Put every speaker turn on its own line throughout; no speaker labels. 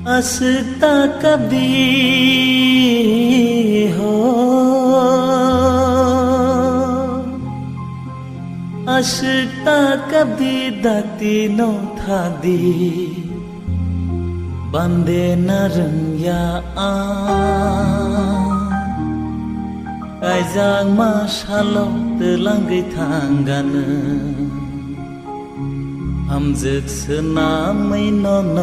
हंसता कभी हो हंसता कभी दाती नो था दी बंदे नरंया आ कायजां मा शालो तेलांगै थांगानो हमजों सोनामै न'न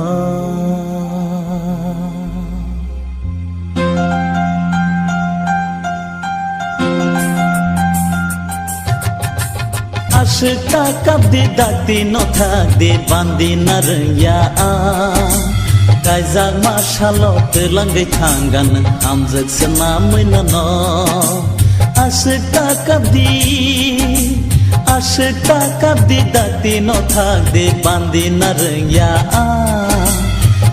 Asyikta kabdi dakti no thakdi bandi narya Kaizak masalo terlangai thanggan amjak senamai nono Asyikta kabdi dakti no thakdi bandi narya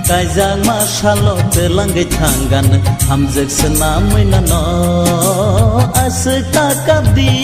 Kaizak masalo terlangai thanggan amjak senamai nono Asyikta kabdi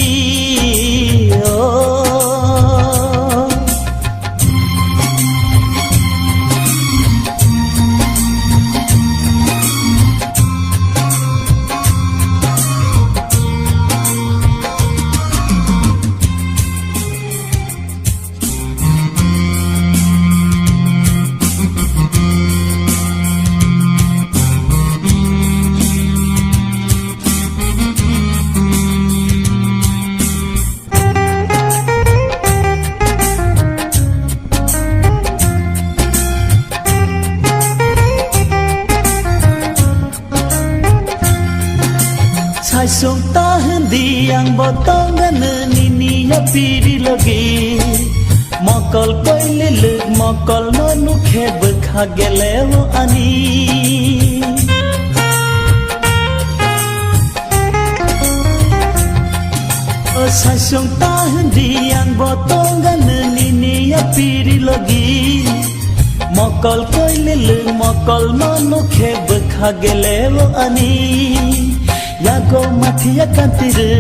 Saisong tahan diang botongan nini ya piri lagi Mokol koi liluk mokol manu kheb khagelewo ani Saisong tahan diang botongan nini ya piri lagi Mokol koi liluk mokol manu kheb khagelewo ani Yago mathia kantire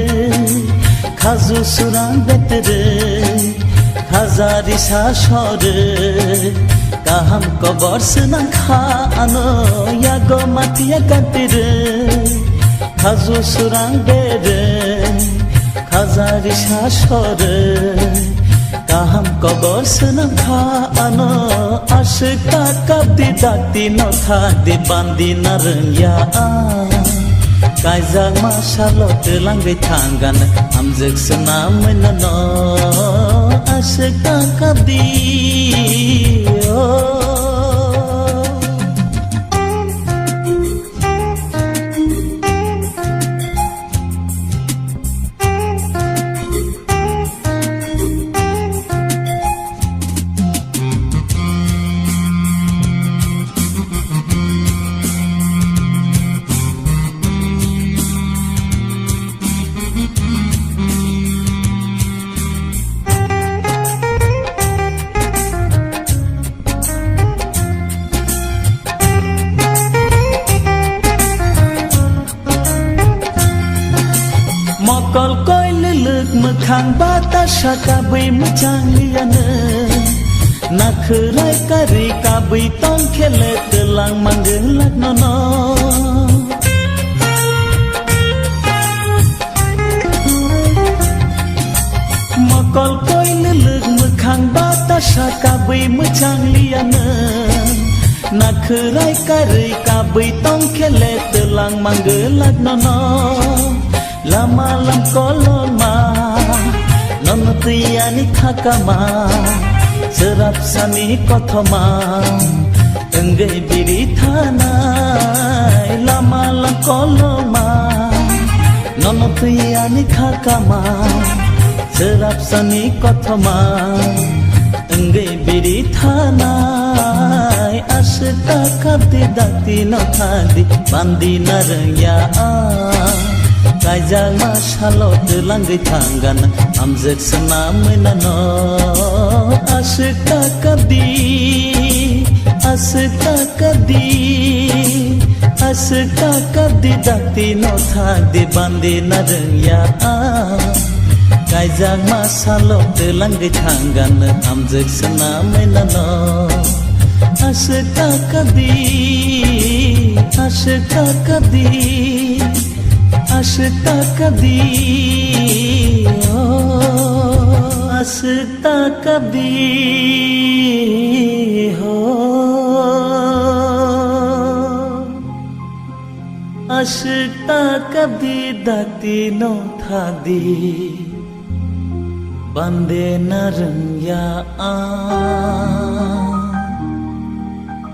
Khazu surang betere Khazari sashore Kaham kobor senang khano Yago mathia kantire Khazu surang bere Khazari sashore Kaham kobor senang khano Asyikta kabdi dakti no thakdi bandi narya Kaizak masalo terlangai thanggan amjak senamai nono Asyikta kabdi Mokol koi liluk mekhang batasha kabai mechang liana Nakhurai kari kabai tong khele telang manggelak nono Mokol koi liluk mekhang batasha kabai mechang liana Nakhurai kari kabai tong khele telang manggelak nono Lama lam koloma Nonotiyani khakama Serap sani kothoma Enggai biri thanai Lama lam koloma Nonotiyani khakama Serap sani kothoma Enggai biri thanai Asyikta kabdi dakti no thakdi bandi narya Kaijang masalot langgai tanggan amjek senamai nano Asik takadi Asik takadi dakti no thak di bandi nareng ya Kaijang masalot langgai tanggan amjek senamai nano Asik takadi Asik takadi oh asik takadi oh asik takadi dakti no thadi bande nareng ya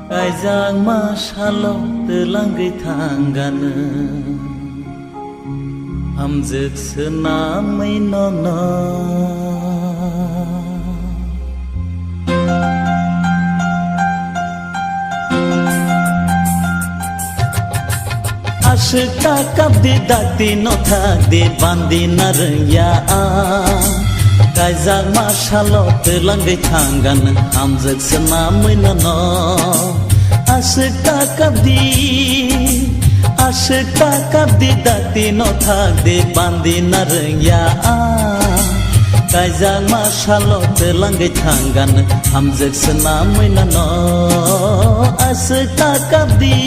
Kaijang masalok langgai tanggan amjek senamai nono Asik takadi dakti no thakdi bandi nareng ya Kaijang masalot langgai tanggan amjek senamai nono Asik takadi dakti no thakdi bandi nareng ya Kaijang masalot langgai tanggan amjek senamai nano Asik takadi